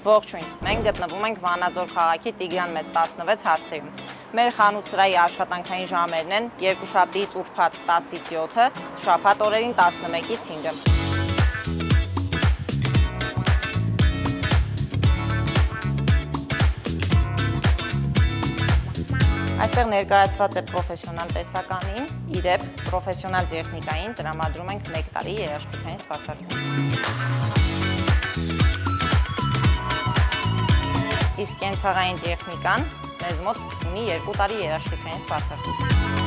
Ողջույն, մենք գտնվում ենք Վանաձոր քաղաքի Տիգրան Մեծ 16 հասցեում։ Մեր խանութ-սրահի աշխատանքային ժամերն են երկուշաբթիից ուրբաթ 10-ից 7-ը, շաբաթ օրերին 11-ից 5-ը։ Այստեղ ներկայացված է պրոֆեսիոնալ տեսականին, իրեպ պրոֆեսիոնալ տեխնիկային տրամադրում ենք 1 տարի երաշխիքային սպասարկում։ Իսկ կենցաղային տեխնիկան մեզ մոտ ունի 2 տարի երաշխիքային սպասարկում։